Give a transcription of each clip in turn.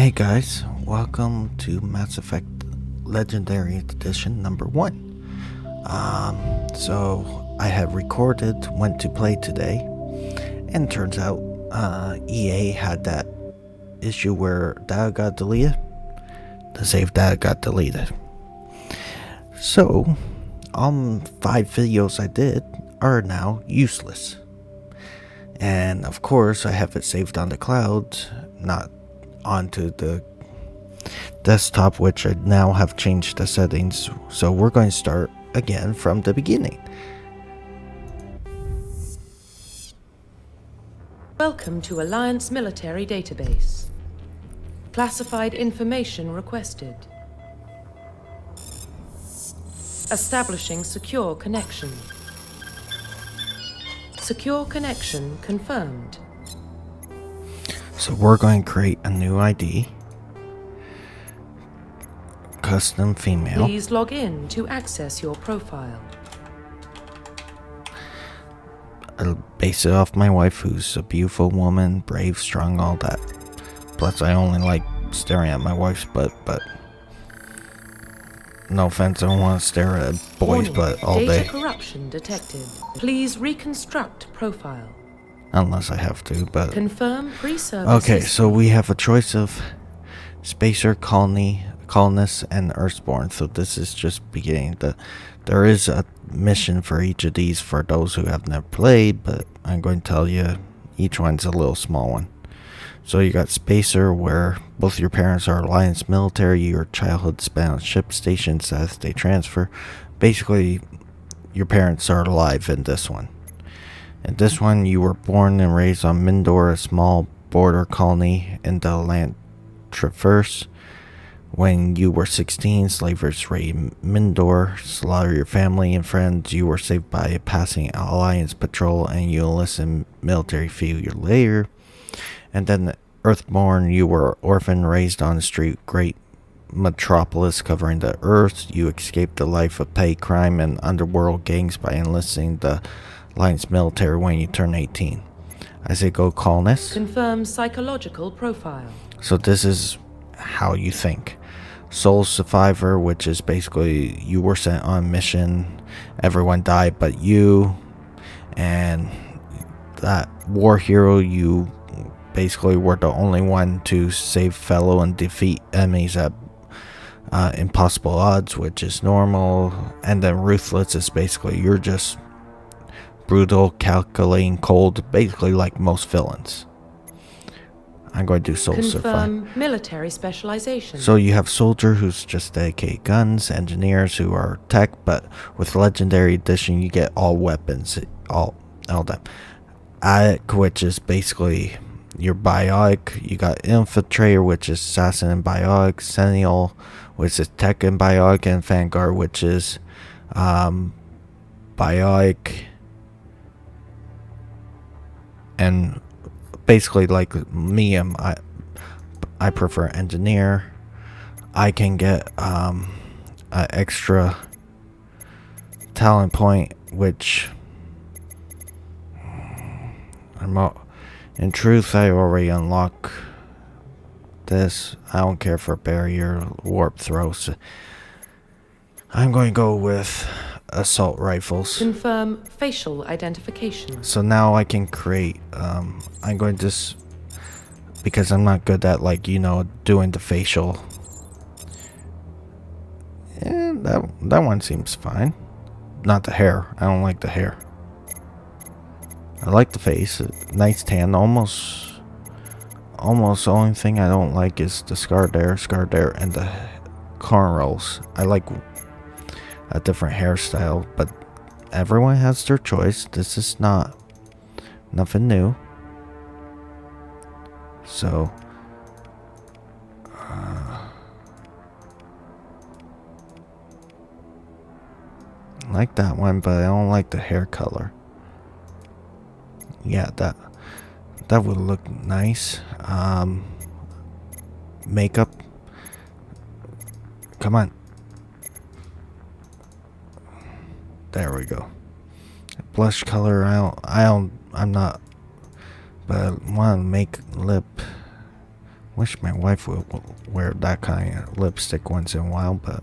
Hey guys, welcome to Mass Effect Legendary Edition number 1. So I have recorded when to play today, and turns out EA had that issue where data got deleted. The save data got deleted. So, 5 videos I did are now useless. And of course, I have it saved on the cloud, not onto the desktop, which I now have changed the settings. So we're going to start again from the beginning. Welcome to Alliance Military Database. Classified information requested. Establishing secure connection. Secure connection confirmed. So we're going to create a new ID. Custom female. Please log in to access your profile. I'll base it off my wife, who's a beautiful woman, brave, strong, all that. Plus, I only like staring at my wife's butt, but no offense, I don't want to stare at a boy's butt all day. Data corruption detected. Please reconstruct profile. Unless I have to, but... Confirm pre-service. Okay, so we have a choice of spacer, colonists, and Earthborn. So this is just beginning. There is a mission for each of these for those who have never played, but I'm going to tell you each one's a little small one. So you got Spacer, where both your parents are Alliance military, your childhood spent on ship stations as they transfer. Basically, your parents are alive in this one. In this one, you were born and raised on Mindor, a small border colony in the land Traverse. When you were 16, slavers raided Mindor, slaughtered your family and friends. You were saved by a passing Alliance patrol, and you enlisted military a few years later. And then Earthborn, you were orphaned, raised on the street, great metropolis covering the Earth. You escaped the life of petty crime and underworld gangs by enlisting the Alliance military when you turn 18. I say go colonists. Confirm psychological profile. So this is how you think. Soul survivor, which is basically you were sent on a mission, everyone died but you, and that war hero, you basically were the only one to save fellow and defeat enemies at impossible odds, which is normal. And then ruthless is basically you're just brutal, calculating, cold, basically like most villains. I'm going to do soul survivor. Confirm military specialization. So you have soldier, who's just dedicated guns, engineers who are tech, but with legendary edition you get all weapons, all them. Addict, which is basically your biotic. You got infiltrator, which is assassin and biotic. Sentinel, which is tech and biotic, and vanguard, which is biotic and basically like me. I prefer engineer. I can get an extra talent point, which in truth I already unlock this. I don't care for barrier, warp throws. I'm going to go with assault rifles. Confirm facial identification. So now I can create, I'm going to because I'm not good at, doing the facial. And that one seems fine. Not the hair. I don't like the hair. I like the face. Nice tan. Almost the only thing I don't like is the scar there, and the cornrows. I like a different hairstyle, but everyone has their choice. This is nothing new. So I like that one, but I don't like the hair color. Yeah, that would look nice. Makeup. Come on. There we go. Blush color, I'm not, but I want to make lip Wish my wife would wear that kind of lipstick once in a while, but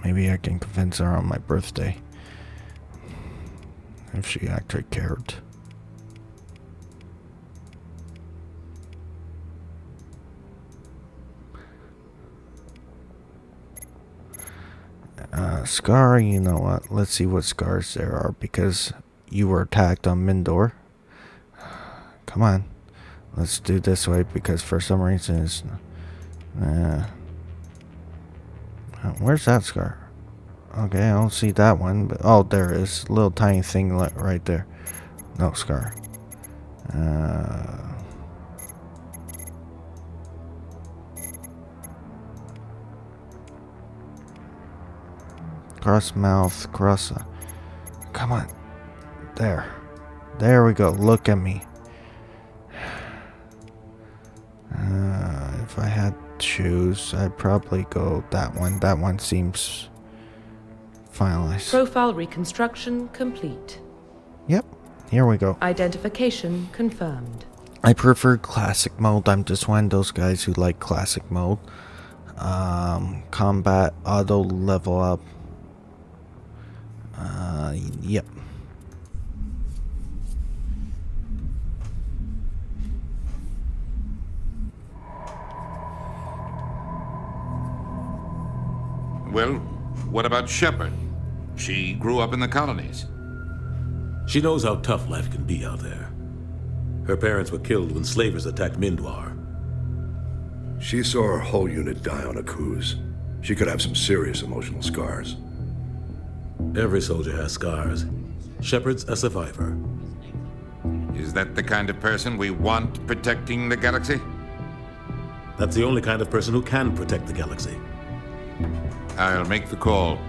maybe I can convince her on my birthday. If she actually cared. Scar, you know what? Let's see what scars there are, because you were attacked on Mindor. Come on. Let's do this way, because for some reason it's... where's that scar? Okay, I don't see that one, but... Oh, there it is. Little tiny thing right there. No scar. Cross mouth, cross... Come on. There. There we go. Look at me. If I had to choose, I'd probably go that one. That one seems finalized. Profile reconstruction complete. Yep. Here we go. Identification confirmed. I prefer classic mode. I'm just one of those guys who like classic mode. Combat, auto level up. Yep. Well, what about Shepard? She grew up in the colonies. She knows how tough life can be out there. Her parents were killed when slavers attacked Mindwar. She saw her whole unit die on a cruise. She could have some serious emotional scars. Every soldier has scars. Shepard's a survivor. Is that the kind of person we want protecting the galaxy? That's the only kind of person who can protect the galaxy. I'll make the call.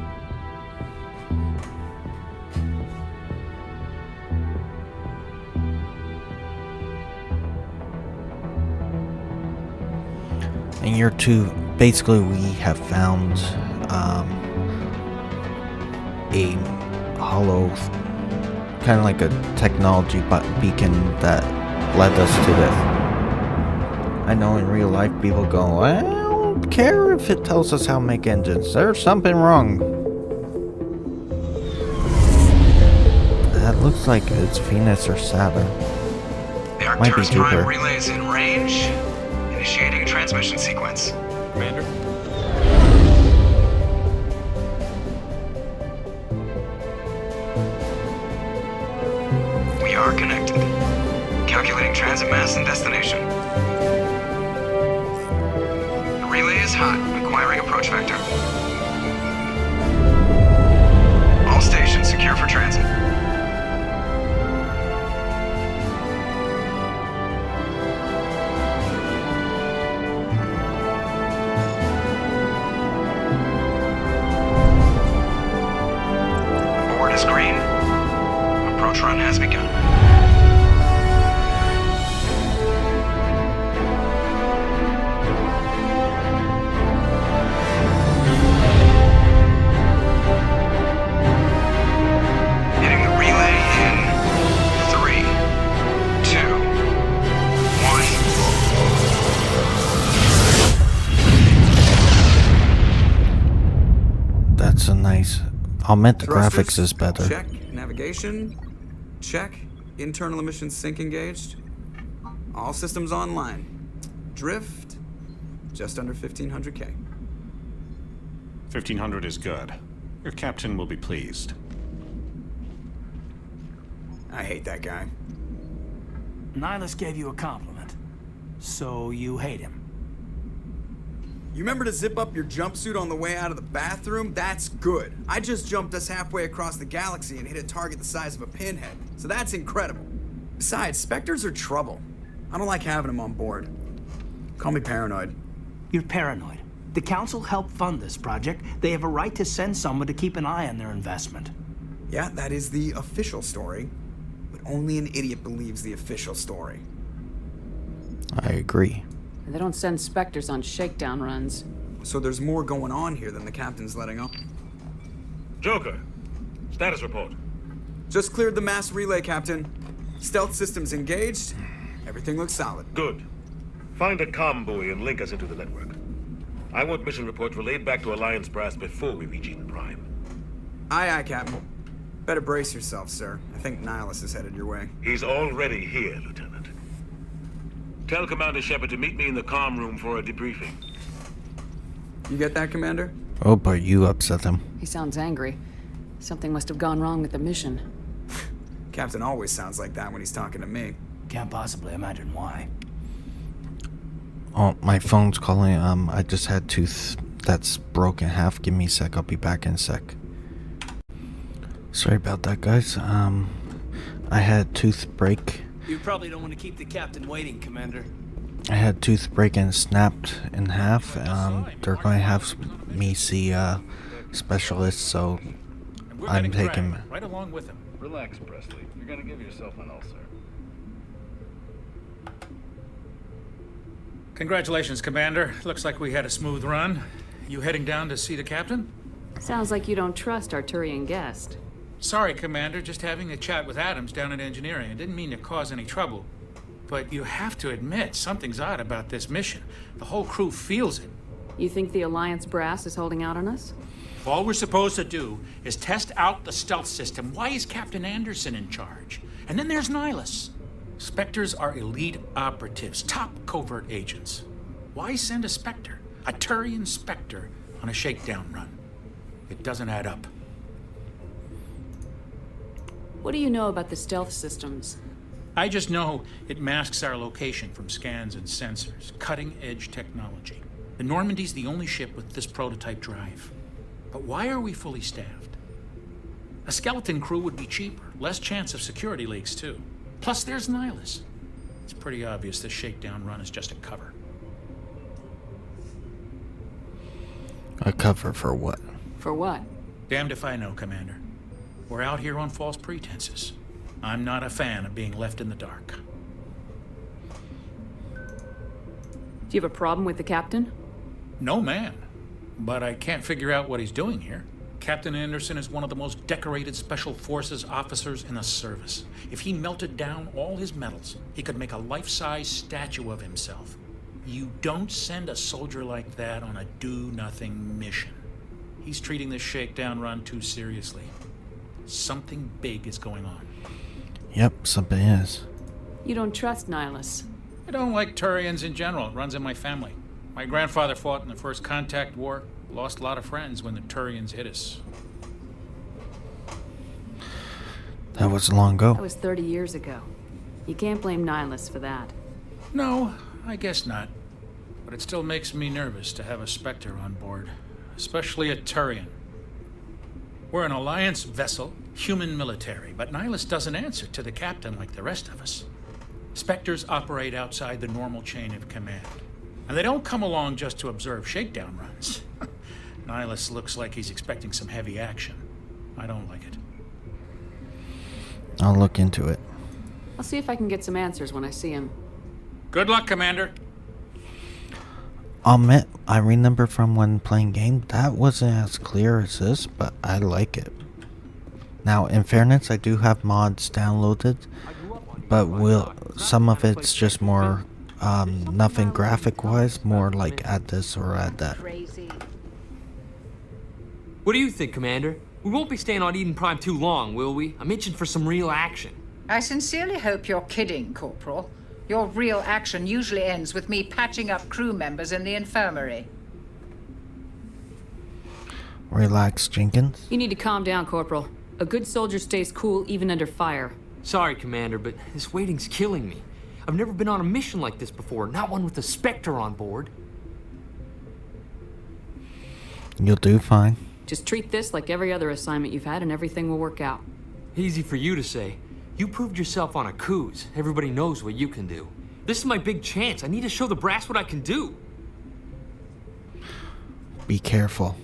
In year 2, basically we have found a hollow, kind of like a technology beacon that led us to this. I know in real life people go, I don't care if it tells us how to make engines. There's something wrong. That looks like it's Venus or Saturn. The Might be Arcturus Jupiter. Prime relay is in range. Initiating a transmission sequence. Commander? We are connected. Calculating transit mass and destination. The relay is hot. Acquiring approach vector. All stations secure for transit. Board is green. Approach run has begun. Hitting the relay in 3, 2, 1. That's a nice... I'll admit the Thrusters, graphics is better. Check. Navigation. Check. Internal emissions sync engaged. All systems online. Drift. Just under 1500K. 1500 is good. Your captain will be pleased. I hate that guy. Nihilus gave you a compliment. So you hate him. You remember to zip up your jumpsuit on the way out of the bathroom? That's good. I just jumped us halfway across the galaxy and hit a target the size of a pinhead. So that's incredible. Besides, Spectres are trouble. I don't like having them on board. Call me paranoid. You're paranoid. The Council helped fund this project. They have a right to send someone to keep an eye on their investment. Yeah, that is the official story. But only an idiot believes the official story. I agree. They don't send Spectres on shakedown runs. So there's more going on here than the captain's letting on. Joker, status report. Just cleared the mass relay, Captain. Stealth systems engaged. Everything looks solid. Good. Find a comm buoy and link us into the network. I want mission reports relayed back to Alliance Brass before we reach Eden Prime. Aye, aye, Captain. Better brace yourself, sir. I think Nihilus is headed your way. He's already here, Lieutenant. Tell Commander Shepard to meet me in the comm room for a debriefing. You get that, Commander? Oh, but you upset him. He sounds angry. Something must have gone wrong with the mission. Captain always sounds like that when he's talking to me. Can't possibly imagine why. Oh, my phone's calling. I just had tooth that's broken in half. Give me a sec. I'll be back in a sec. Sorry about that, guys. I had tooth break. You probably don't want to keep the captain waiting, Commander. I had tooth break and snapped in half. They're going to have me see a specialist, so I'm taking right along with him. Relax, Presley. You're gonna give yourself an ulcer. Congratulations, Commander. Looks like we had a smooth run. You heading down to see the captain? Sounds like you don't trust our Turian guest. Sorry, Commander. Just having a chat with Adams down at engineering. I didn't mean to cause any trouble. But you have to admit, something's odd about this mission. The whole crew feels it. You think the Alliance brass is holding out on us? All we're supposed to do is test out the stealth system. Why is Captain Anderson in charge? And then there's Nihilus. Spectres are elite operatives, top covert agents. Why send a Spectre, a Turian Spectre, on a shakedown run? It doesn't add up. What do you know about the stealth systems? I just know it masks our location from scans and sensors. Cutting-edge technology. The Normandy's the only ship with this prototype drive. But why are we fully staffed? A skeleton crew would be cheaper, less chance of security leaks, too. Plus, there's Nihilus. It's pretty obvious this shakedown run is just a cover. a cover for what? For what? Damned if I know, Commander. We're out here on false pretenses. I'm not a fan of being left in the dark. Do you have a problem with the captain? No, man. But I can't figure out what he's doing here. Captain Anderson is one of the most decorated Special Forces officers in the service. If he melted down all his medals, he could make a life-size statue of himself. You don't send a soldier like that on a do-nothing mission. He's treating this shakedown run too seriously. Something big is going on. Yep, something is. You don't trust Nihilus? I don't like Turians in general. It runs in my family. My grandfather fought in the First Contact War. Lost a lot of friends when the Turians hit us. That was long ago. That was 30 years ago. You can't blame Nihilus for that. No, I guess not. But it still makes me nervous to have a Spectre on board. Especially a Turian. We're an Alliance vessel, human military, but Nihilus doesn't answer to the captain like the rest of us. Spectres operate outside the normal chain of command. And they don't come along just to observe shakedown runs. Nihilus looks like he's expecting some heavy action. I don't like it. I'll look into it. I'll see if I can get some answers when I see him. Good luck, Commander. I'll admit, I remember from when playing game, that wasn't as clear as this, but I like it. Now, in fairness, I do have mods downloaded, but some of it's just more, nothing graphic-wise, more like add this or add that. What do you think, Commander? We won't be staying on Eden Prime too long, will we? I'm itching for some real action. I sincerely hope you're kidding, Corporal. Your real action usually ends with me patching up crew members in the infirmary. Relax, Jenkins. You need to calm down, Corporal. A good soldier stays cool even under fire. Sorry, Commander, but this waiting's killing me. I've never been on a mission like this before, not one with a Spectre on board. You'll do fine. Just treat this like every other assignment you've had and everything will work out. Easy for you to say. You proved yourself on a cruise. Everybody knows what you can do. This is my big chance. I need to show the brass what I can do. Be careful.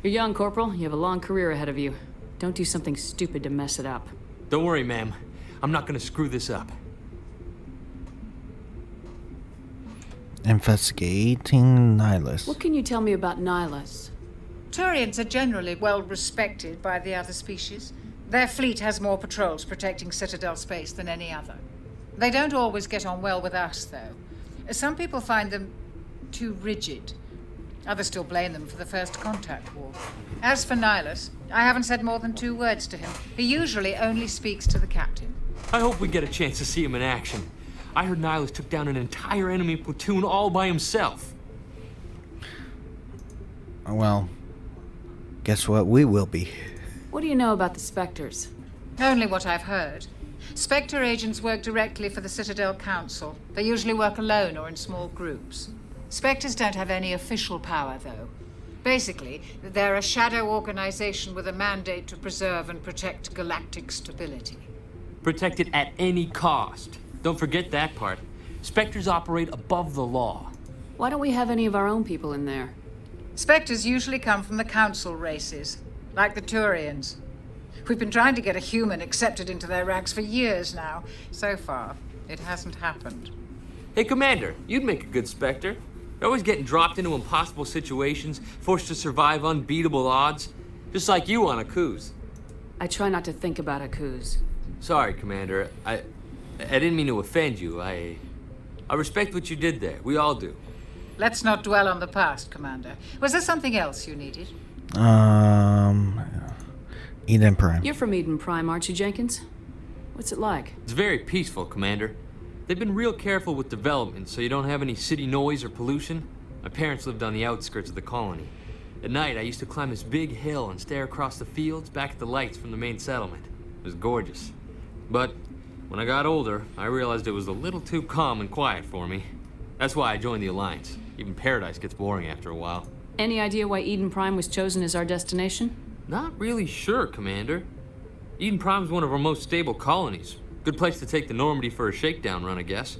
You're young, Corporal. You have a long career ahead of you. Don't do something stupid to mess it up. Don't worry, ma'am. I'm not gonna screw this up. Investigating Nihilus. What can you tell me about Nihilus? Turians are generally well respected by the other species. Their fleet has more patrols protecting Citadel space than any other. They don't always get on well with us, though. Some people find them too rigid. Others still blame them for the First Contact War. As for Nihilus, I haven't said more than 2 words to him. He usually only speaks to the captain. I hope we get a chance to see him in action. I heard Nihilus took down an entire enemy platoon all by himself. Well, guess what we will be. What do you know about the Spectres? Only what I've heard. Spectre agents work directly for the Citadel Council. They usually work alone or in small groups. Spectres don't have any official power, though. Basically, they're a shadow organization with a mandate to preserve and protect galactic stability. Protect it at any cost. Don't forget that part. Spectres operate above the law. Why don't we have any of our own people in there? Spectres usually come from the Council races, like the Turians. We've been trying to get a human accepted into their ranks for years now. So far, it hasn't happened. Hey, Commander, you'd make a good Spectre. You're always getting dropped into impossible situations, forced to survive unbeatable odds. Just like you on a cruise. I try not to think about a coups. Sorry, Commander. I didn't mean to offend you. I respect what you did there. We all do. Let's not dwell on the past, Commander. Was there something else you needed? Eden Prime. You're from Eden Prime, aren't you, Jenkins? What's it like? It's very peaceful, Commander. They've been real careful with development, so you don't have any city noise or pollution. My parents lived on the outskirts of the colony. At night, I used to climb this big hill and stare across the fields back at the lights from the main settlement. It was gorgeous. But when I got older, I realized it was a little too calm and quiet for me. That's why I joined the Alliance. Even Paradise gets boring after a while. Any idea why Eden Prime was chosen as our destination? Not really sure, Commander. Eden Prime's one of our most stable colonies. Good place to take the Normandy for a shakedown run, I guess.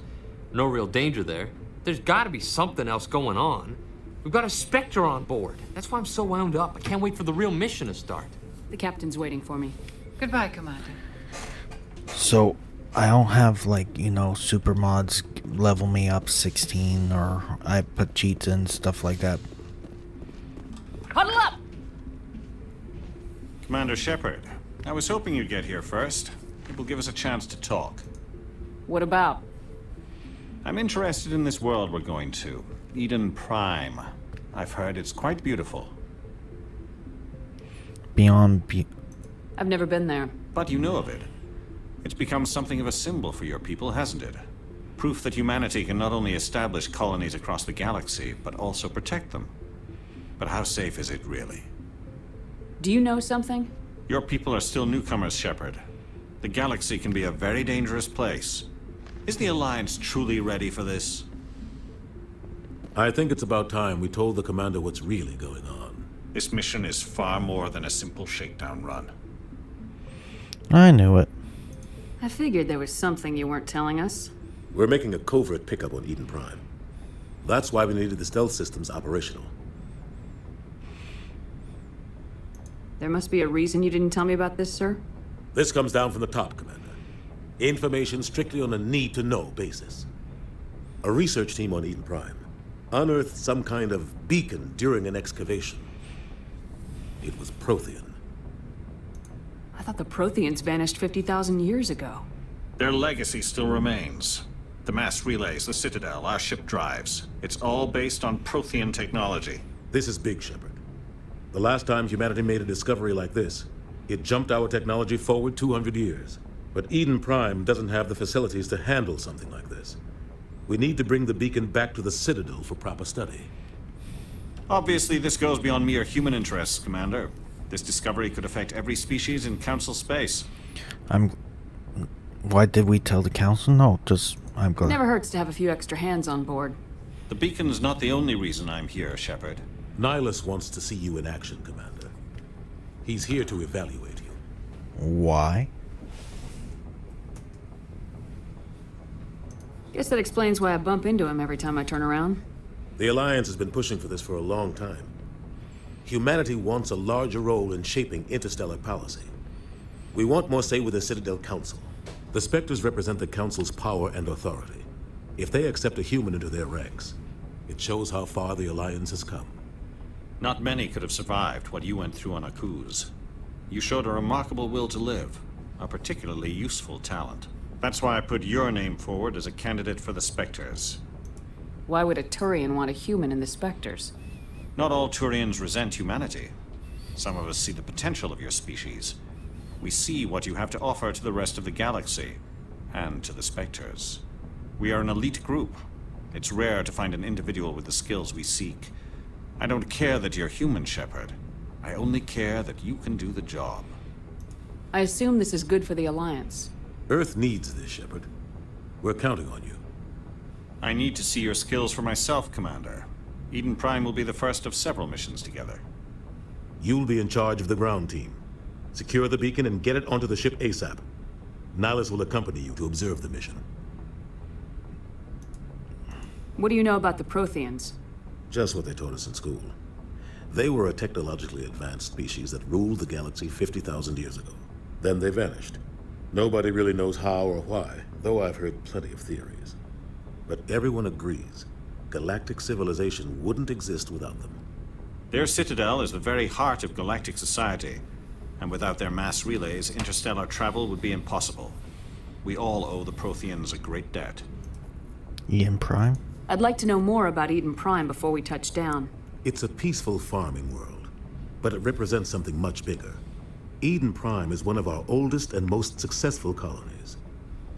No real danger there. There's gotta be something else going on. We've got a Spectre on board. That's why I'm so wound up. I can't wait for the real mission to start. The captain's waiting for me. Goodbye, Commander. So, I don't have, like, you know, super mods level me up 16, or I put cheats in, stuff like that. Huddle up! Commander Shepard, I was hoping you'd get here first. It will give us a chance to talk. What about? I'm interested in this world we're going to. Eden Prime. I've heard it's quite beautiful. I've never been there. But you know of it. It's become something of a symbol for your people, hasn't it? Proof that humanity can not only establish colonies across the galaxy, but also protect them. But how safe is it, really? Do you know something? Your people are still newcomers, Shepard. The galaxy can be a very dangerous place. Is the Alliance truly ready for this? I think it's about time we told the Commander what's really going on. This mission is far more than a simple shakedown run. I knew it. I figured there was something you weren't telling us. We're making a covert pickup on Eden Prime. That's why we needed the stealth systems operational. There must be a reason you didn't tell me about this, sir? This comes down from the top, Commander. Information strictly on a need-to-know basis. A research team on Eden Prime unearthed some kind of beacon during an excavation. It was Prothean. I thought the Protheans vanished 50,000 years ago. Their legacy still remains. The mass relays, the Citadel, our ship drives. It's all based on Prothean technology. This is big, Shepard. The last time humanity made a discovery like this, it jumped our technology forward 200 years. But Eden Prime doesn't have the facilities to handle something like this. We need to bring the beacon back to the Citadel for proper study. Obviously, this goes beyond mere human interests, Commander. This discovery could affect every species in Council space. Why did we tell the Council? No, I'm glad. Never hurts to have a few extra hands on board. The beacon's not the only reason I'm here, Shepard. Nihilus wants to see you in action, Commander. He's here to evaluate you. Why? Guess that explains why I bump into him every time I turn around. The Alliance has been pushing for this for a long time. Humanity wants a larger role in shaping interstellar policy. We want more say with the Citadel Council. The Spectres represent the Council's power and authority. If they accept a human into their ranks, it shows how far the Alliance has come. Not many could have survived what you went through on Akuz. You showed a remarkable will to live, a particularly useful talent. That's why I put your name forward as a candidate for the Spectres. Why would a Turian want a human in the Spectres? Not all Turians resent humanity. Some of us see the potential of your species. We see what you have to offer to the rest of the galaxy, and to the Spectres. We are an elite group. It's rare to find an individual with the skills we seek. I don't care that you're human, Shepard. I only care that you can do the job. I assume this is good for the Alliance. Earth needs this, Shepard. We're counting on you. I need to see your skills for myself, Commander. Eden Prime will be the first of several missions together. You'll be in charge of the ground team. Secure the beacon and get it onto the ship ASAP. Nihilus will accompany you to observe the mission. What do you know about the Protheans? Just what they taught us in school. They were a technologically advanced species that ruled the galaxy 50,000 years ago. Then they vanished. Nobody really knows how or why, though I've heard plenty of theories. But everyone agrees, galactic civilization wouldn't exist without them. Their citadel is the very heart of galactic society, and without their mass relays, interstellar travel would be impossible. We all owe the Protheans a great debt. Eden Prime? I'd like to know more about Eden Prime before we touch down. It's a peaceful farming world, but it represents something much bigger. Eden Prime is one of our oldest and most successful colonies.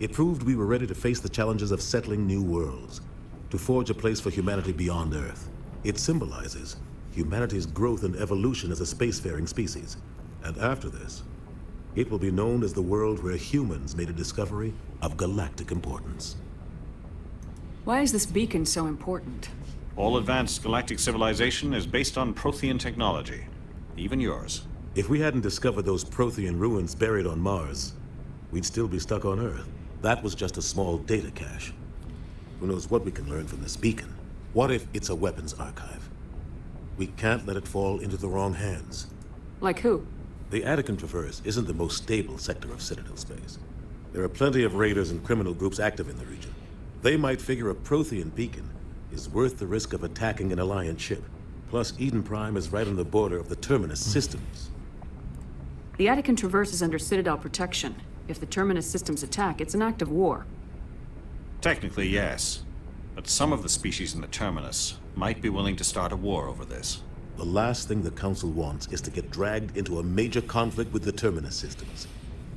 It proved we were ready to face the challenges of settling new worlds, to forge a place for humanity beyond Earth. It symbolizes humanity's growth and evolution as a spacefaring species. And after this, it will be known as the world where humans made a discovery of galactic importance. Why is this beacon so important? All advanced galactic civilization is based on Prothean technology, even yours. If we hadn't discovered those Prothean ruins buried on Mars, we'd still be stuck on Earth. That was just a small data cache. Who knows what we can learn from this beacon? What if it's a weapons archive? We can't let it fall into the wrong hands. Like who? The Attican Traverse isn't the most stable sector of Citadel space. There are plenty of raiders and criminal groups active in the region. They might figure a Prothean beacon is worth the risk of attacking an Alliance ship. Plus, Eden Prime is right on the border of the Terminus systems. The Attican Traverse is under Citadel protection. If the Terminus systems attack, it's an act of war. Technically, yes. But some of the species in the Terminus might be willing to start a war over this. The last thing the Council wants is to get dragged into a major conflict with the Terminus systems.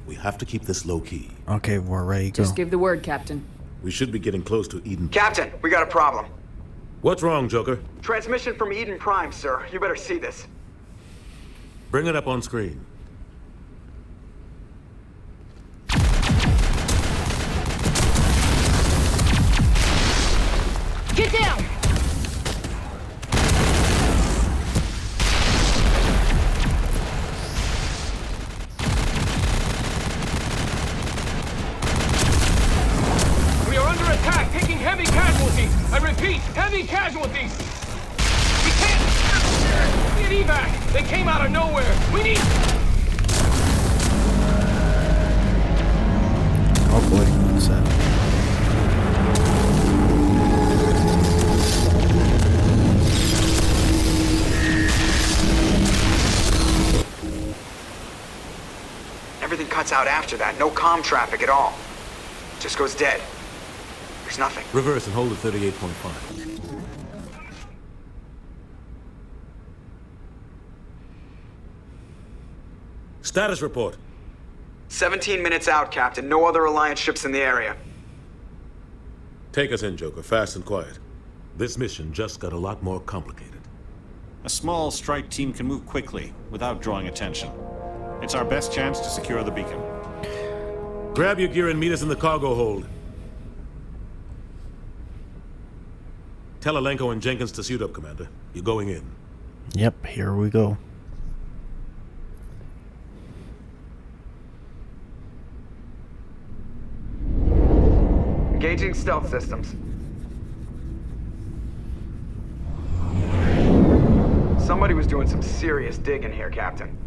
We have to keep this low-key. Okay, we're ready to go. Just give the word, Captain. We should be getting close to Eden. Captain, we got a problem. What's wrong, Joker? Transmission from Eden Prime, sir. You better see this. Bring it up on screen. Get down! We are under attack, taking heavy casualties. I repeat, heavy casualties. We can't. Need evac. They came out of nowhere. We need. Oh boy, what's that? Everything cuts out after that. No comm traffic at all. Just goes dead. There's nothing. Reverse and hold at 38.5. Status report. 17 minutes out, Captain. No other Alliance ships in the area. Take us in, Joker, fast and quiet. This mission just got a lot more complicated. A small strike team can move quickly, without drawing attention. It's our best chance to secure the beacon. Grab your gear and meet us in the cargo hold. Tell Alenko and Jenkins to suit up, Commander. You're going in. Yep, here we go. Engaging stealth systems. Somebody was doing some serious digging here, Captain.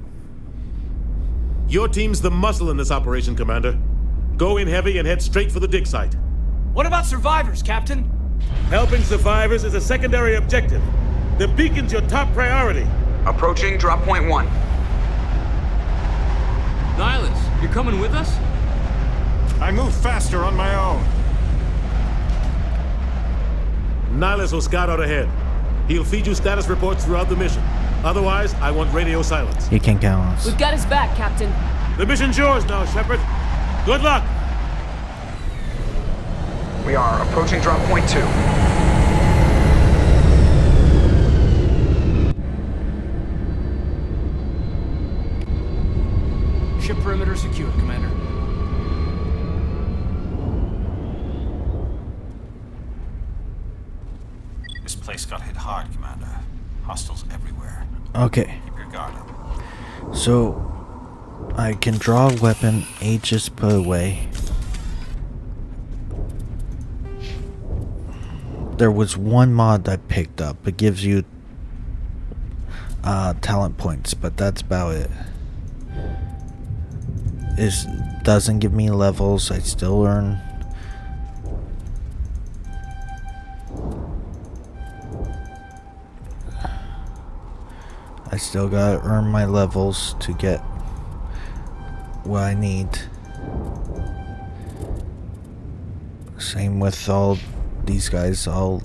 Your team's the muscle in this operation, Commander. Go in heavy and head straight for the dig site. What about survivors, Captain? Helping survivors is a secondary objective. The beacon's your top priority. Approaching drop point 1. Nihilus, you're coming with us? I move faster on my own. Nihilus will scout out ahead. He'll feed you status reports throughout the mission. Otherwise, I want radio silence. You can count on us. We've got his back, Captain. The mission's yours now, Shepard. Good luck! We are approaching drop point 2. Ship perimeter secure, Commander. This place got hit hard, Commander. Hostiles everywhere. Okay. Keep your guard up. So, I can draw a weapon, Aegis put away. There was one mod I picked up. It gives you talent points, but that's about it. It doesn't give me levels. I still earn. I still gotta earn my levels to get what I need. Same with all these guys. All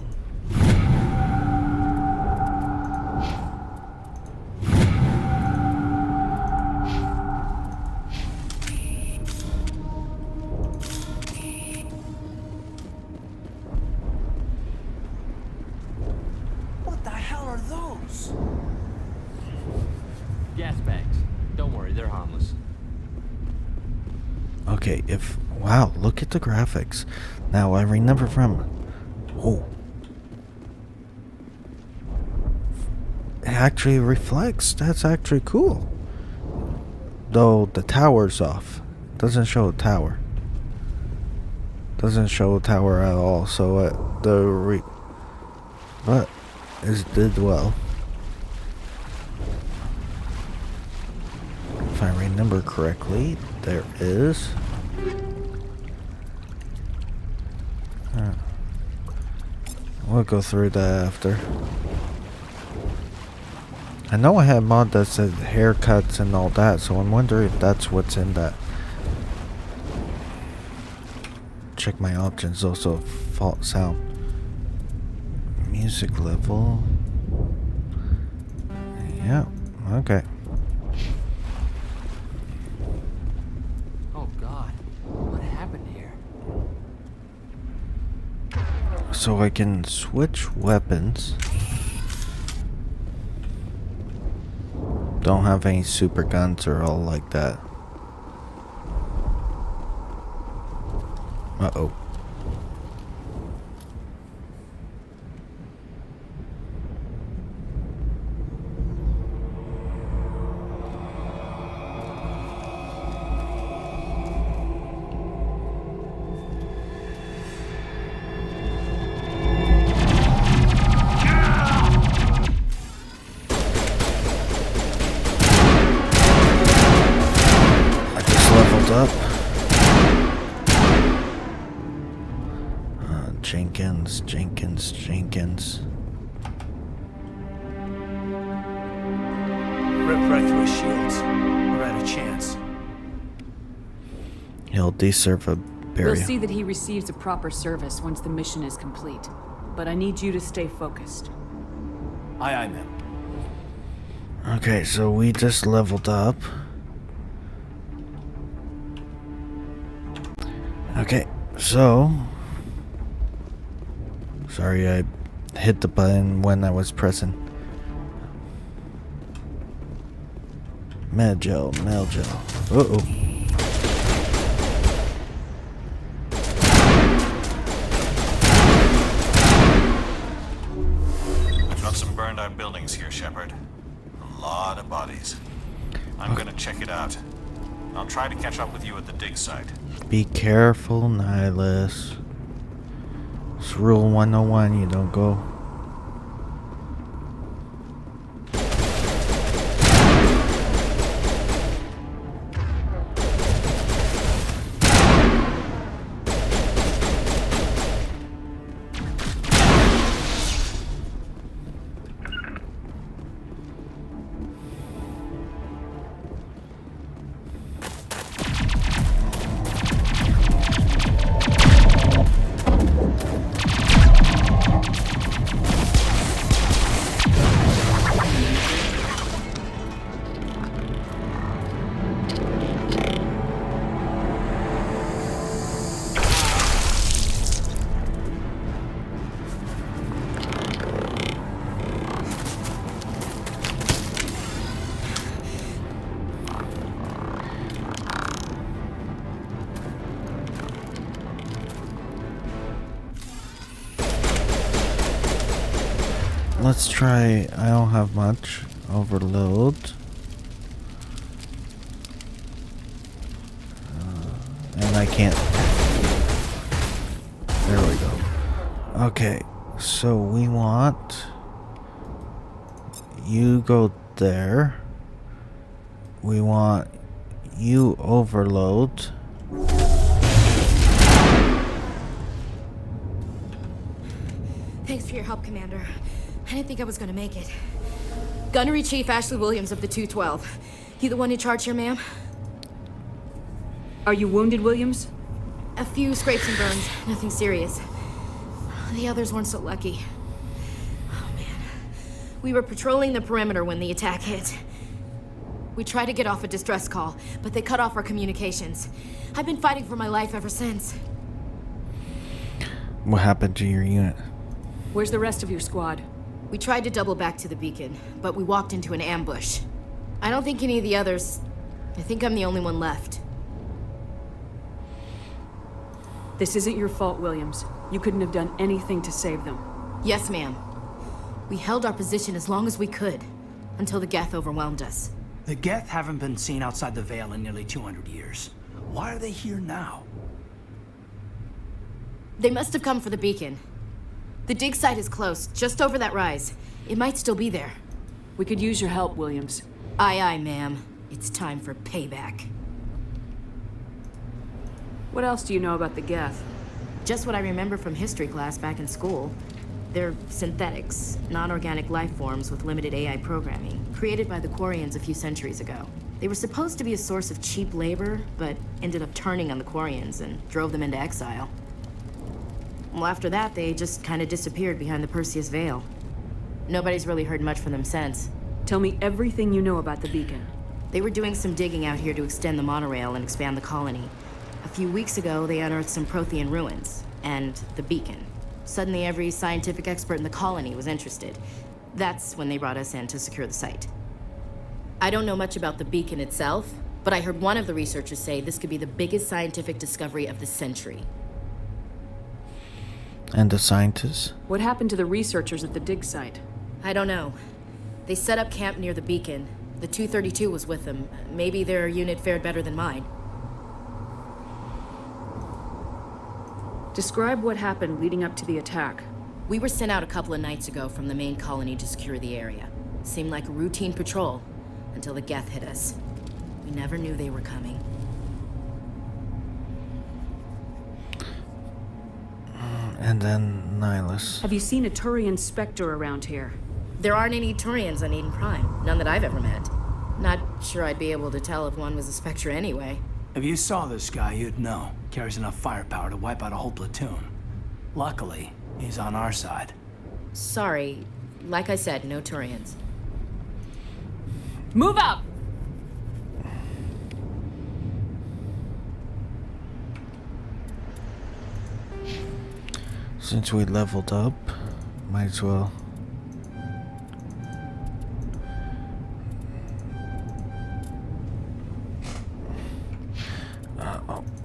What the hell are those? Gas bags. Don't worry, they're harmless. okay, wow, look at the graphics. Now I remember from it actually reflects. That's actually cool. Though the tower's off. Doesn't show a tower. Doesn't show a tower at all. So but it did well. If I remember correctly, there is. We'll go through that after. I know I had a mod that said haircuts and all that, so I'm wondering if that's what's in that. Check my options. Also, fault sound. Music level. Yeah, okay. Oh God, what happened here? So I can switch weapons. Don't have any super guns or all like that. Uh-oh. Up. Jenkins. Rip right through his shields. We're out of chance. He'll deserve a burial. We'll see that he receives a proper service once the mission is complete. But I need you to stay focused. Aye, ma'am. Okay, so we just leveled up. Okay, so sorry I hit the button when I was pressing. Medgel. Uh-oh. I've got some burned out buildings here, Shepard. A lot of bodies. I'm gonna check it out. I'll try to catch up with you at the dig site. Be careful, Nihilus. It's rule 101, you don't go. let's try. I don't have much. Overload. And I can't. There we go. Okay, so we want you go there. We want you overload. Thanks for your help, Commander. I didn't think I was gonna make it. Gunnery Chief Ashley Williams of the 212. You the one in charge here, ma'am? Are you wounded, Williams? A few scrapes and burns. Nothing serious. The others weren't so lucky. Oh, man. We were patrolling the perimeter when the attack hit. We tried to get off a distress call, but they cut off our communications. I've been fighting for my life ever since. What happened to your unit? Where's the rest of your squad? We tried to double back to the beacon, but we walked into an ambush. I don't think any of the others... I think I'm the only one left. This isn't your fault, Williams. You couldn't have done anything to save them. Yes, ma'am. We held our position as long as we could, until the Geth overwhelmed us. The Geth haven't been seen outside the Veil in nearly 200 years. Why are they here now? They must have come for the beacon. The dig site is close, just over that rise. It might still be there. We could use your help, Williams. Aye, aye, ma'am. It's time for payback. What else do you know about the Geth? Just what I remember from history class back in school. They're synthetics, non-organic life forms with limited AI programming, created by the Quarians a few centuries ago. They were supposed to be a source of cheap labor, but ended up turning on the Quarians and drove them into exile. Well, after that, they just kind of disappeared behind the Perseus Veil. Nobody's really heard much from them since. Tell me everything you know about the beacon. They were doing some digging out here to extend the monorail and expand the colony. A few weeks ago, they unearthed some Prothean ruins, and the beacon. Suddenly, every scientific expert in the colony was interested. That's when they brought us in to secure the site. I don't know much about the beacon itself, but I heard one of the researchers say this could be the biggest scientific discovery of the century. And the scientists? What happened to the researchers at the dig site? I don't know. They set up camp near the beacon. The 232 was with them. Maybe their unit fared better than mine. Describe what happened leading up to the attack. We were sent out a couple of nights ago from the main colony to secure the area. Seemed like a routine patrol, until the Geth hit us. We never knew they were coming. And then Nihilus. Have you seen a Turian Spectre around here? There aren't any Turians on Eden Prime. None that I've ever met. Not sure I'd be able to tell if one was a Spectre anyway. If you saw this guy, you'd know. Carries enough firepower to wipe out a whole platoon. Luckily, he's on our side. Sorry. Like I said, no Turians. Move up! Since we leveled up, might as well.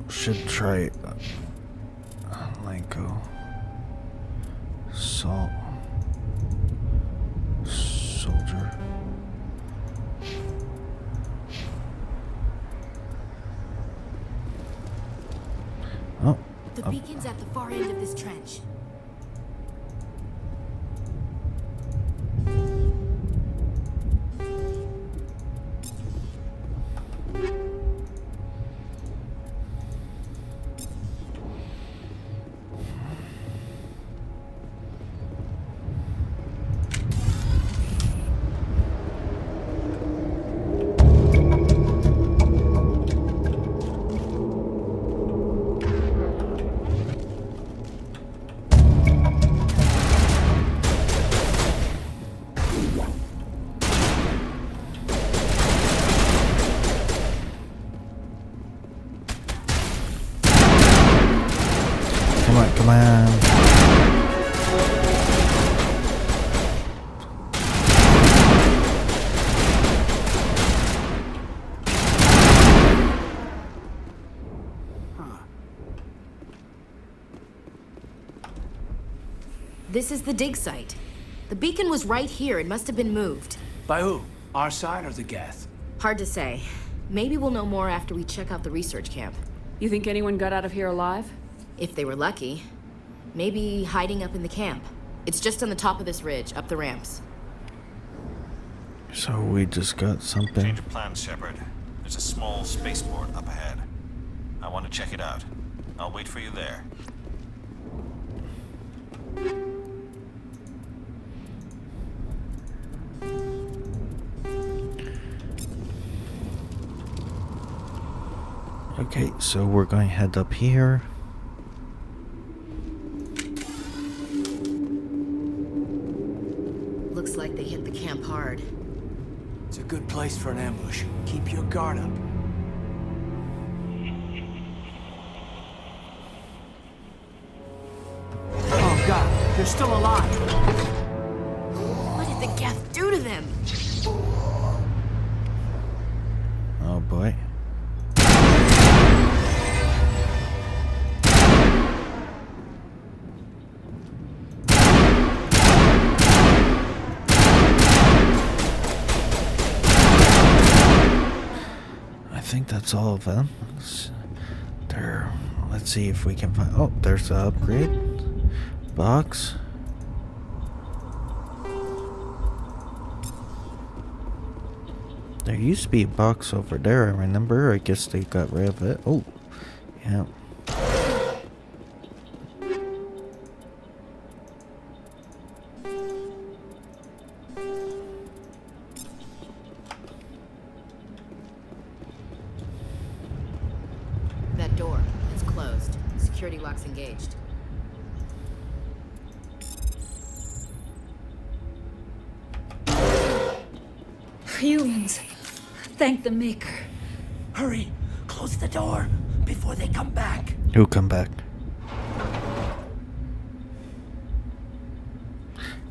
Should try Lanko. Salt. Soldier. Oh. The beacon's at the far end of this trench. Come on. This is the dig site. The beacon was right here. It must have been moved. By who? Our side or the Geth? Hard to say. Maybe we'll know more after we check out the research camp. You think anyone got out of here alive? If they were lucky. Maybe hiding up in the camp. It's just on the top of this ridge, up the ramps. So we just got something. Change of plans, Shepard. There's a small spaceport up ahead. I want to check it out. I'll wait for you there. Okay, so we're going to head up here. Looks like they hit the camp hard. It's a good place for an ambush. Keep your guard up. Oh god, they're still alive. What did the Geth do to them? Oh boy. I think that's all of them. Let's see if we can find. Oh, there's the upgrade box. There used to be a box over there, I remember. I guess they got rid of it. Oh, yeah. That door, it's closed. Security lock's engaged. Humans. Thank the Maker. Hurry, close the door before they come back. Who come back?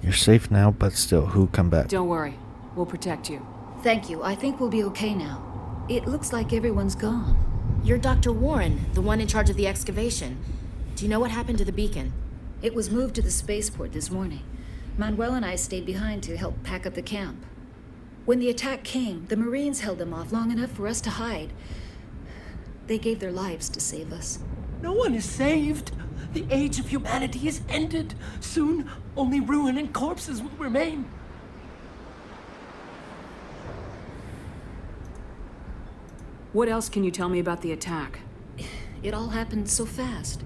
You're safe now, but still, who come back? Don't worry. We'll protect you. Thank you. I think we'll be okay now. It looks like everyone's gone. You're Dr. Warren, the one in charge of the excavation. Do you know what happened to the beacon? It was moved to the spaceport this morning. Manuel and I stayed behind to help pack up the camp. When the attack came, the Marines held them off long enough for us to hide. They gave their lives to save us. No one is saved. The age of humanity is ended. Soon, only ruin and corpses will remain. What else can you tell me about the attack? It all happened so fast.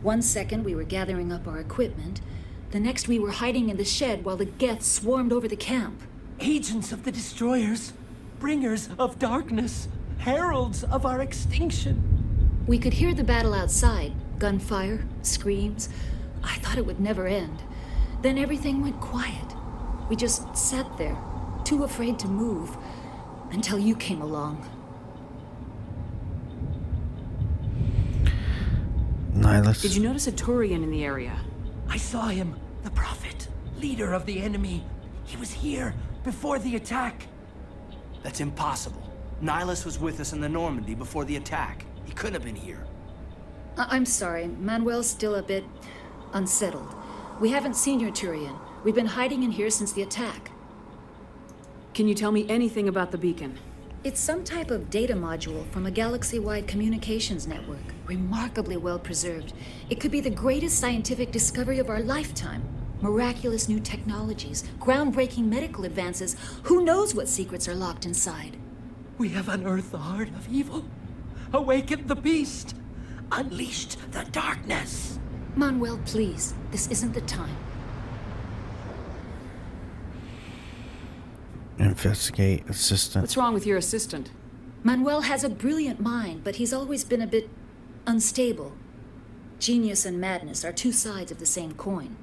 1 second we were gathering up our equipment. The next we were hiding in the shed while the Geth swarmed over the camp. Agents of the destroyers, bringers of darkness, heralds of our extinction. We could hear the battle outside. Gunfire, screams. I thought it would never end. Then everything went quiet. We just sat there, too afraid to move, until you came along. Nihilus. Did you notice a Turian in the area? I saw him, the Prophet, leader of the enemy. He was here before the attack. That's impossible. Nihilus was with us in the Normandy before the attack. He couldn't have been here. I'm sorry. Manuel's still a bit unsettled. We haven't seen your Turian. We've been hiding in here since the attack. Can you tell me anything about the beacon? It's some type of data module from a galaxy-wide communications network. Remarkably well preserved. It could be the greatest scientific discovery of our lifetime. Miraculous new technologies, groundbreaking medical advances. Who knows what secrets are locked inside? We have unearthed the heart of evil, awakened the beast, unleashed the darkness. Manuel, please. This isn't the time. Investigate assistant. What's wrong with your assistant? Manuel has a brilliant mind, but he's always been a bit unstable. Genius and madness are two sides of the same coin.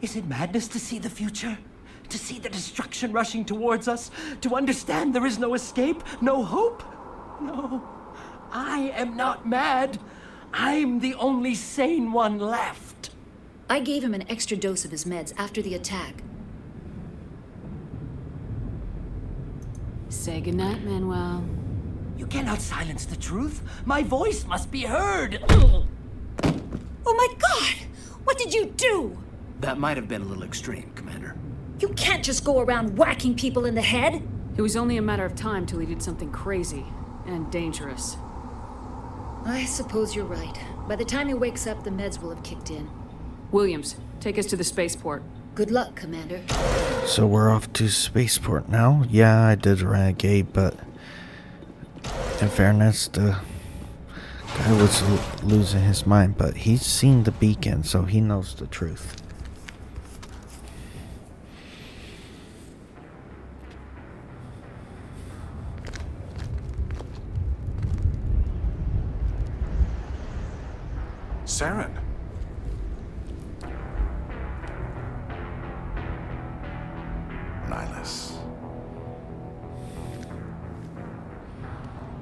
Is it madness to see the future? To see the destruction rushing towards us? To understand there is no escape? No hope? No. I am not mad. I'm the only sane one left. I gave him an extra dose of his meds after the attack. Say goodnight, Manuel. You cannot silence the truth. My voice must be heard. Oh my God! What did you do? That might have been a little extreme, Commander. You can't just go around whacking people in the head. It was only a matter of time till he did something crazy and dangerous. I suppose you're right. By the time he wakes up, the meds will have kicked in. Williams, take us to the spaceport. Good luck, Commander. So we're off to spaceport now. Yeah, I did renegade, but in fairness, the guy was losing his mind. But he's seen the beacon, so he knows the truth. Saren. Nihilus.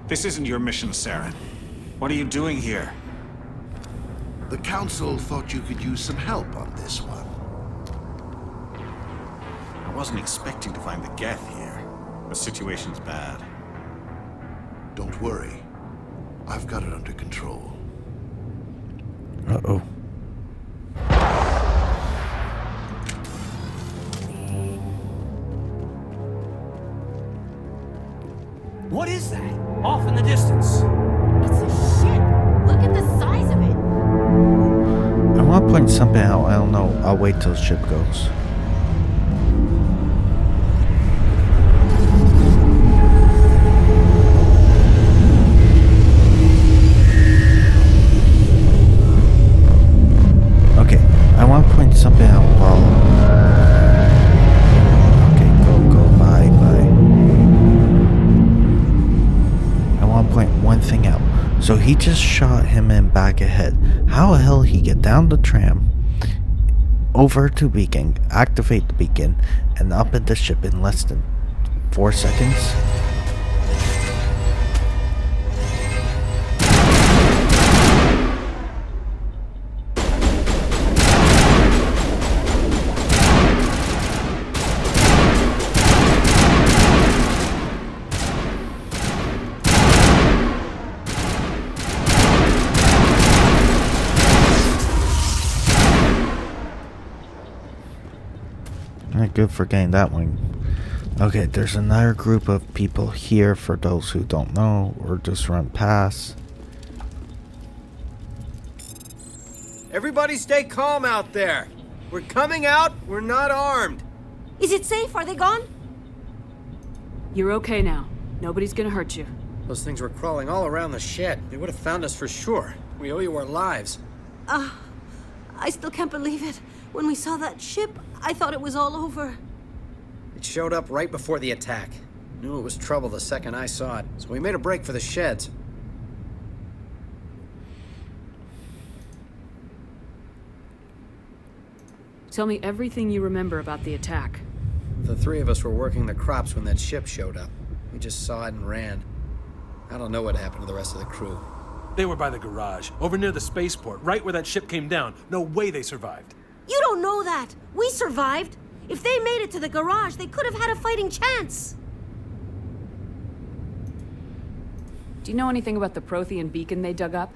This isn't your mission, Saren. What are you doing here? The Council thought you could use some help on this one. I wasn't expecting to find the Geth here. The situation's bad. Don't worry. I've got it under control. Uh-oh. What is that? Off in the distance. It's a ship. Look at the size of it. I want to point something out. I don't know. I'll wait till the ship goes. Okay, I want to point something out while... Okay, go, bye. I want to point one thing out. So he just shot him in back ahead. How the hell he get down the tram, over to beacon, activate the beacon, and up at the ship in less than 4 seconds? Good for getting that one. Okay, there's another group of people here for those who don't know or just run past. Everybody stay calm out there. We're coming out, we're not armed. Is it safe? Are they gone? You're okay now. Nobody's gonna hurt you. Those things were crawling all around the shed. They would have found us for sure. We owe you our lives. I still can't believe it. When we saw that ship, I thought it was all over. It showed up right before the attack. Knew it was trouble the second I saw it, so we made a break for the sheds. Tell me everything you remember about the attack. The three of us were working the crops when that ship showed up. We just saw it and ran. I don't know what happened to the rest of the crew. They were by the garage, over near the spaceport, right where that ship came down. No way they survived. You don't know that. We survived. If they made it to the garage, they could have had a fighting chance. Do you know anything about the Prothean beacon they dug up?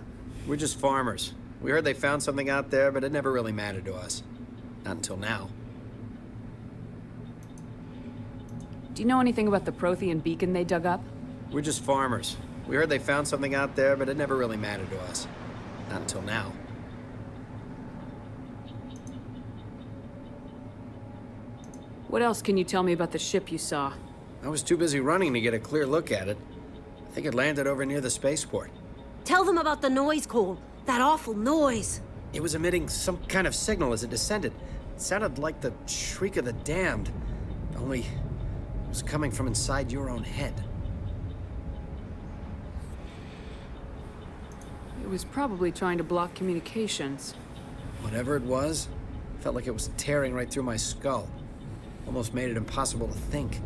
We're just farmers. We heard they found something out there, but it never really mattered to us. Not until now. Do you know anything about the Prothean beacon they dug up? We're just farmers. We heard they found something out there, but it never really mattered to us. Not until now. What else can you tell me about the ship you saw? I was too busy running to get a clear look at it. I think it landed over near the spaceport. Tell them about the noise, Cole. That awful noise. It was emitting some kind of signal as it descended. It sounded like the shriek of the damned. Only it was coming from inside your own head. It was probably trying to block communications. Whatever it was, felt like it was tearing right through my skull. Almost made it impossible to think.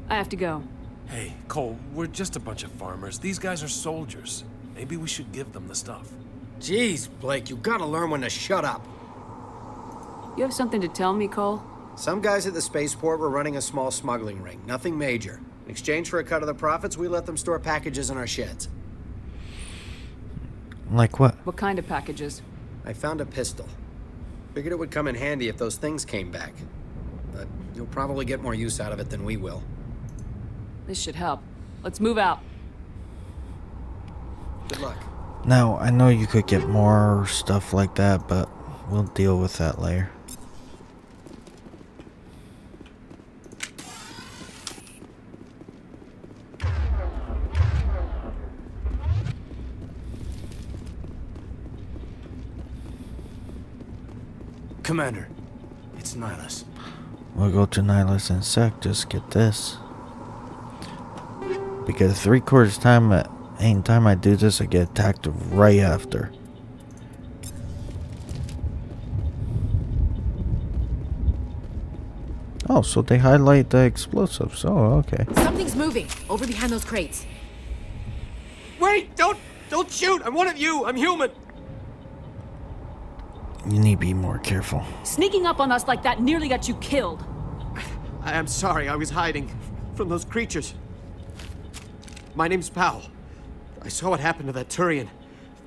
I have to go. Hey, Cole, we're just a bunch of farmers. These guys are soldiers. Maybe we should give them the stuff. Jeez, Blake, you gotta learn when to shut up. You have something to tell me, Cole? Some guys at the spaceport were running a small smuggling ring. Nothing major. In exchange for a cut of the profits, we let them store packages in our sheds. Like what? What kind of packages? I found a pistol. Figured it would come in handy if those things came back. But you'll probably get more use out of it than we will. This should help. Let's move out. Good luck. Now, I know you could get more stuff like that, but we'll deal with that later. Commander, it's Nihilus. We'll go to Nihilus in a sec. Just get this. Because 3/4 time, any time I do this, I get attacked right after. Oh, so they highlight the explosives. Oh, okay. Something's moving over behind those crates. Wait! Don't shoot! I'm one of you! I'm human! You need to be more careful. Sneaking up on us like that nearly got you killed. I'm sorry, I was hiding from those creatures. My name's Powell. I saw what happened to that Turian.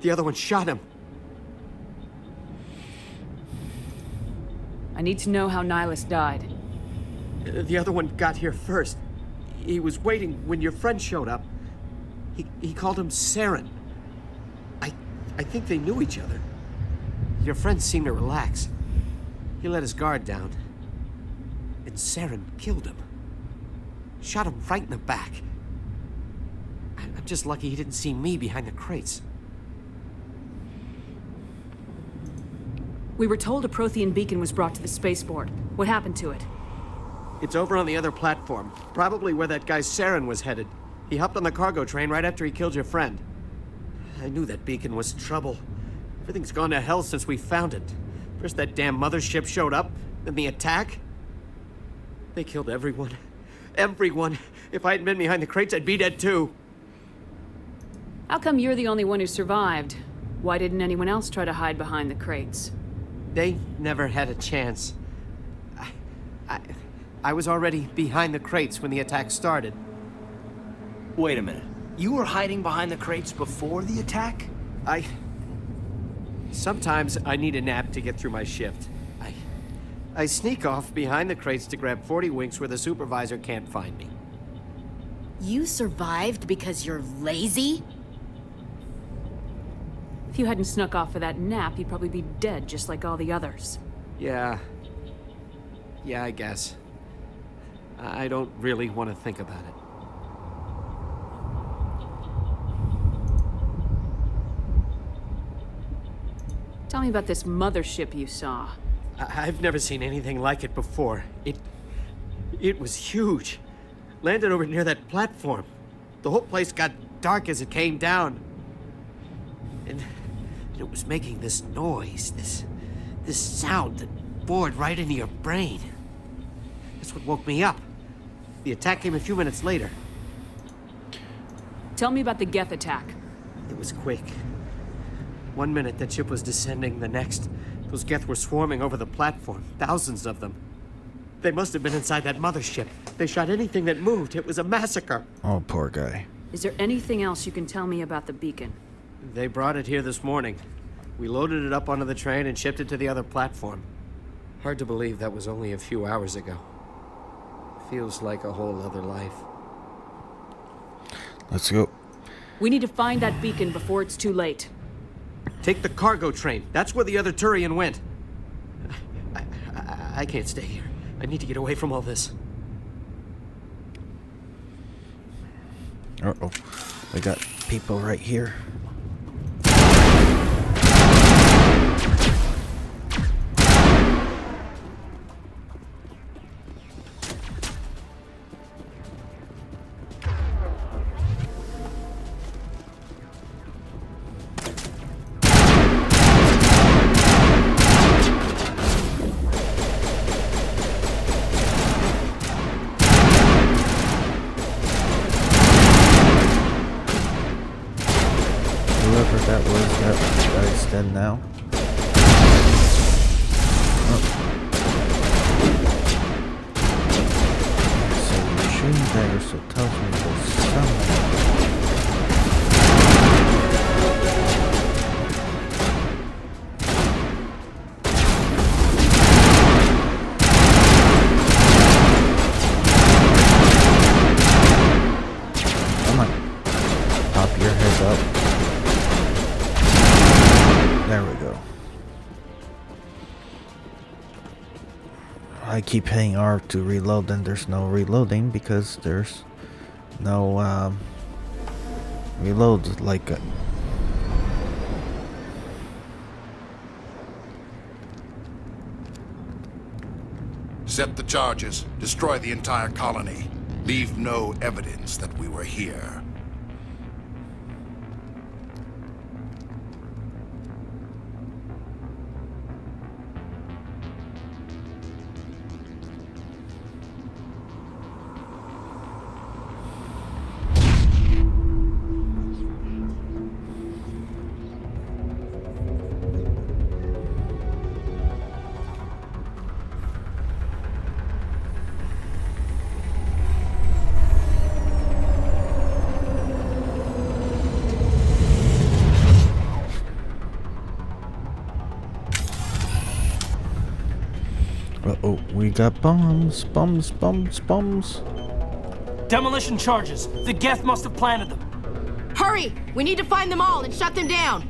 The other one shot him. I need to know how Nihilus died. The other one got here first. He was waiting when your friend showed up. He called him Saren. I think they knew each other. Your friend seemed to relax. He let his guard down. And Saren killed him. Shot him right in the back. I'm just lucky he didn't see me behind the crates. We were told a Prothean beacon was brought to the spaceport. What happened to it? It's over on the other platform. Probably where that guy Saren was headed. He hopped on the cargo train right after he killed your friend. I knew that beacon was trouble. Everything's gone to hell since we found it. First that damn mothership showed up, then the attack. They killed everyone. Everyone. If I hadn't been behind the crates, I'd be dead too. How come you're the only one who survived? Why didn't anyone else try to hide behind the crates? They never had a chance. I was already behind the crates when the attack started. Wait a minute. You were hiding behind the crates before the attack? Sometimes I need a nap to get through my shift. I sneak off behind the crates to grab 40 winks where the supervisor can't find me. You survived because you're lazy? If you hadn't snuck off for that nap, you'd probably be dead just like all the others. Yeah, I guess. I don't really want to think about it. Tell me about this mothership you saw. I've never seen anything like it before. It was huge. Landed over near that platform. The whole place got dark as it came down. And it was making this noise, this sound that bored right into your brain. That's what woke me up. The attack came a few minutes later. Tell me about the Geth attack. It was quick. 1 minute that ship was descending, the next, those Geth were swarming over the platform. Thousands of them. They must have been inside that mothership. They shot anything that moved. It was a massacre. Oh, poor guy. Is there anything else you can tell me about the beacon? They brought it here this morning. We loaded it up onto the train and shipped it to the other platform. Hard to believe that was only a few hours ago. Feels like a whole other life. Let's go. We need to find that beacon before it's too late. Take the cargo train. That's where the other Turian went. I can't stay here. I need to get away from all this. Uh-oh. We got people right here. That guy's dead now. So you're shooting there, so it tells me there's something. I keep hitting R to reload, and there's no reloading because there's no reload like Set the charges. Destroy the entire colony. Leave no evidence that we were here. Uh-oh, we got bombs. Demolition charges. The Geth must have planted them. Hurry! We need to find them all and shut them down.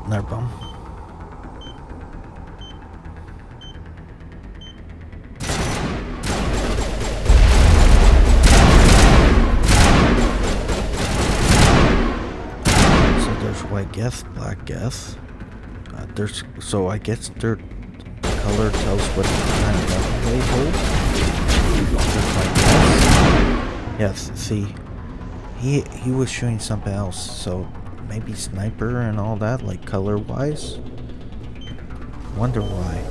Another bomb. So there's white Geth, black Geth. So I guess their color tells what kind of weapon they hold. Just like Geth. Yes, see, he was showing something else, so maybe sniper and all that, like color wise. Wonder why.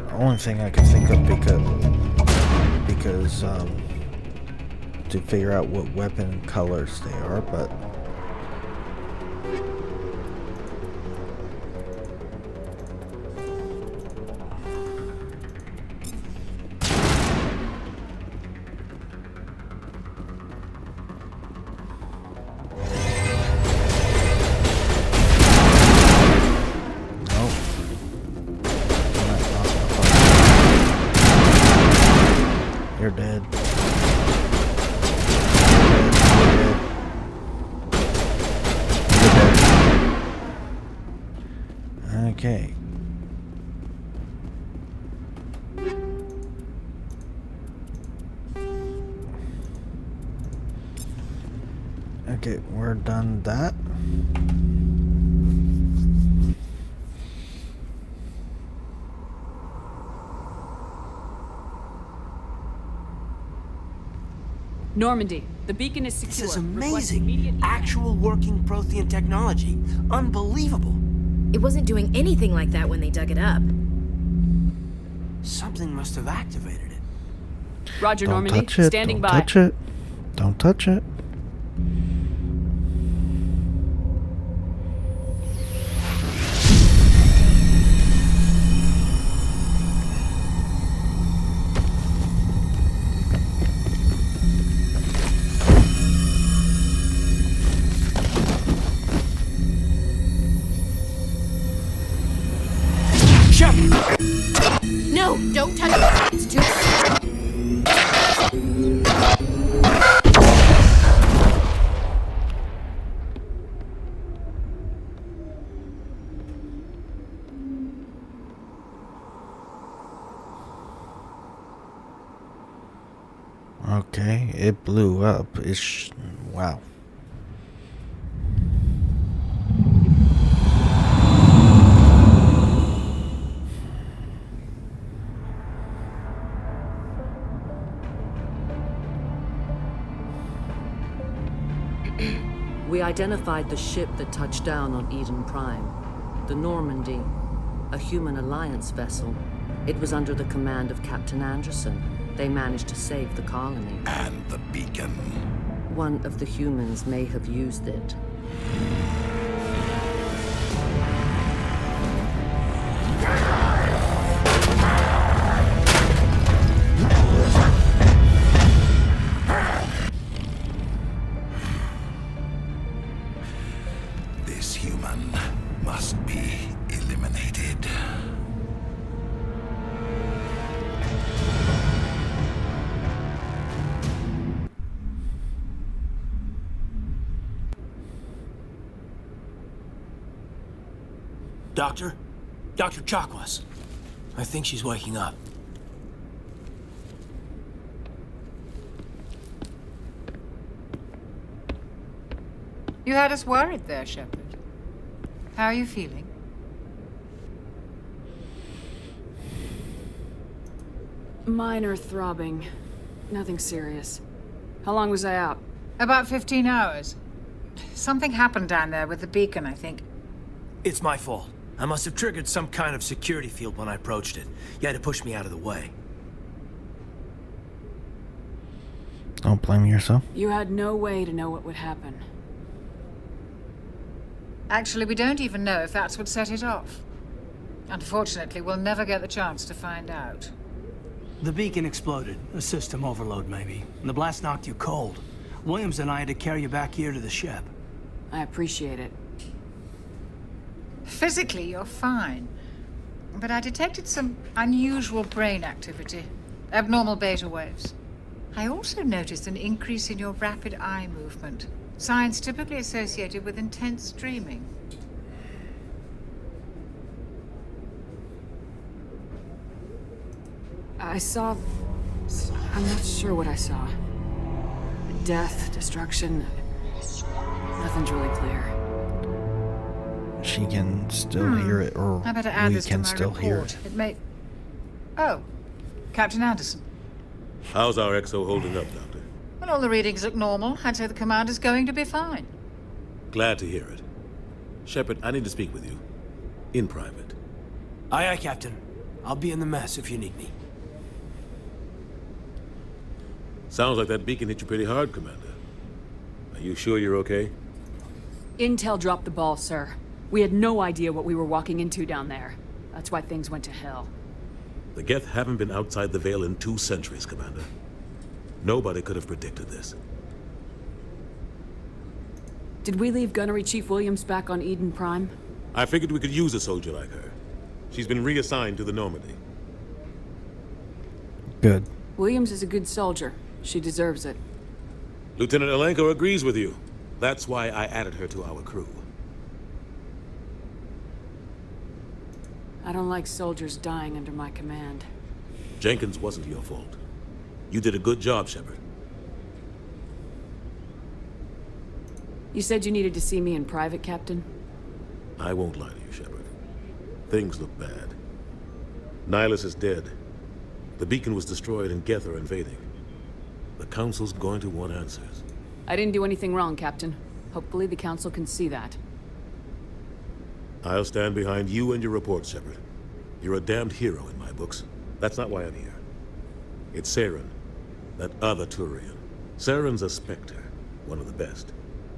The only thing I can think of because to figure out what weapon colors they are, but you're dead. You're dead. Okay. Okay, we're done that. Normandy, the beacon is secure. This is amazing. Actual working Prothean technology. Unbelievable. It wasn't doing anything like that when they dug it up. Something must have activated it. Roger, Don't Normandy, touch it. standing Don't by. touch it. Don't touch it. No, don't touch it. It's too... Okay, it blew up. Wow. We identified the ship that touched down on Eden Prime, the Normandy, a human alliance vessel. It was under the command of Captain Anderson. They managed to save the colony. And the beacon. One of the humans may have used it. This human must be eliminated. Doctor? Dr. Chakwas. I think she's waking up. You had us worried there, Shepard. How are you feeling? Minor throbbing. Nothing serious. How long was I out? About 15 hours. Something happened down there with the beacon, I think. It's my fault. I must have triggered some kind of security field when I approached it. You had to push me out of the way. Don't blame yourself. You had no way to know what would happen. Actually, we don't even know if that's what set it off. Unfortunately, we'll never get the chance to find out. The beacon exploded. A system overload, maybe. And the blast knocked you cold. Williams and I had to carry you back here to the ship. I appreciate it. Physically, you're fine. But I detected some unusual brain activity. Abnormal beta waves. I also noticed an increase in your rapid eye movement. Signs typically associated with intense dreaming. I saw... I'm not sure what I saw. Death, destruction... Nothing's really clear. She can still hear it, or I better add we this to can my still report. hear it. It may... Oh, Captain Anderson. How's our XO holding up, Doctor? When all the readings look normal, I'd say the commander's going to be fine. Glad to hear it. Shepard, I need to speak with you. In private. Aye, aye, Captain. I'll be in the mess if you need me. Sounds like that beacon hit you pretty hard, Commander. Are you sure you're okay? Intel dropped the ball, sir. We had no idea what we were walking into down there. That's why things went to hell. The Geth haven't been outside the Veil in 2 centuries, Commander. Nobody could have predicted this. Did we leave Gunnery Chief Williams back on Eden Prime? I figured we could use a soldier like her. She's been reassigned to the Normandy. Good. Williams is a good soldier. She deserves it. Lieutenant Alenko agrees with you. That's why I added her to our crew. I don't like soldiers dying under my command. Jenkins wasn't your fault. You did a good job, Shepard. You said you needed to see me in private, Captain? I won't lie to you, Shepard. Things look bad. Nihilus is dead. The beacon was destroyed and Geth are invading. The Council's going to want answers. I didn't do anything wrong, Captain. Hopefully the Council can see that. I'll stand behind you and your report, Shepard. You're a damned hero in my books. That's not why I'm here. It's Saren, that other Turian. Saren's a Spectre, one of the best.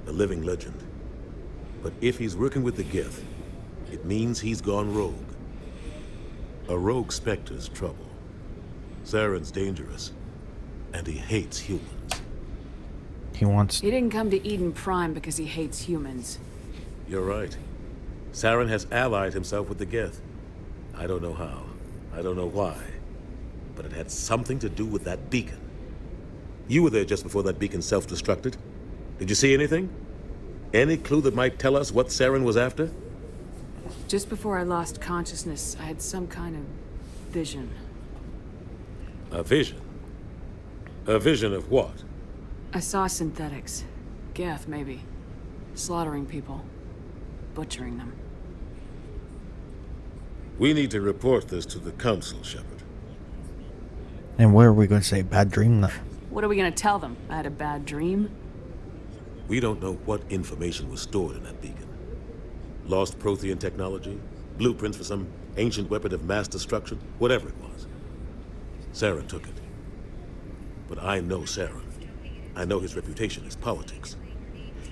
A living legend. But if he's working with the Geth, it means he's gone rogue. A rogue Spectre's trouble. Saren's dangerous, and he hates humans. He didn't come to Eden Prime because he hates humans. You're right. Saren has allied himself with the Geth. I don't know how. I don't know why. But it had something to do with that beacon. You were there just before that beacon self-destructed. Did you see anything? Any clue that might tell us what Saren was after? Just before I lost consciousness, I had some kind of vision. A vision? A vision of what? I saw synthetics. Geth, maybe. Slaughtering people. Butchering them. We need to report this to the Council, Shepard. And where are we going to say bad dream now? What are we going to tell them? I had a bad dream? We don't know what information was stored in that beacon. Lost Prothean technology? Blueprints for some ancient weapon of mass destruction? Whatever it was. Saren took it. but I know Saren. I know his reputation is politics.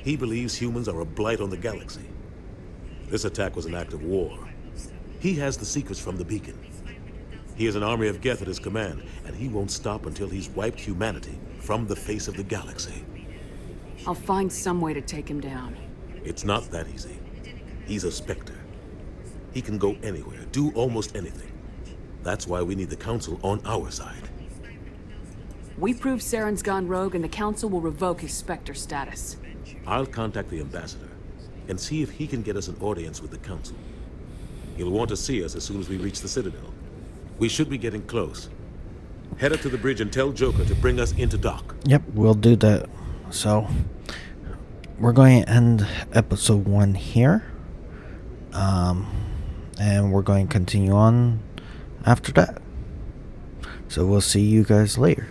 He believes humans are a blight on the galaxy. This attack was an act of war. He has the secrets from the beacon. He has an army of Geth at his command, and he won't stop until he's wiped humanity from the face of the galaxy. I'll find some way to take him down. It's not that easy. He's a Spectre. He can go anywhere, do almost anything. That's why we need the Council on our side. We prove Saren's gone rogue and the Council will revoke his Spectre status. I'll contact the Ambassador and see if he can get us an audience with the Council. He'll want to see us as soon as we reach the Citadel. We should be getting close. Head up to the bridge and tell Joker to bring us into dock. Yep, we'll do that. So, we're going to end episode 1 here. And we're going to continue on after that. So we'll see you guys later.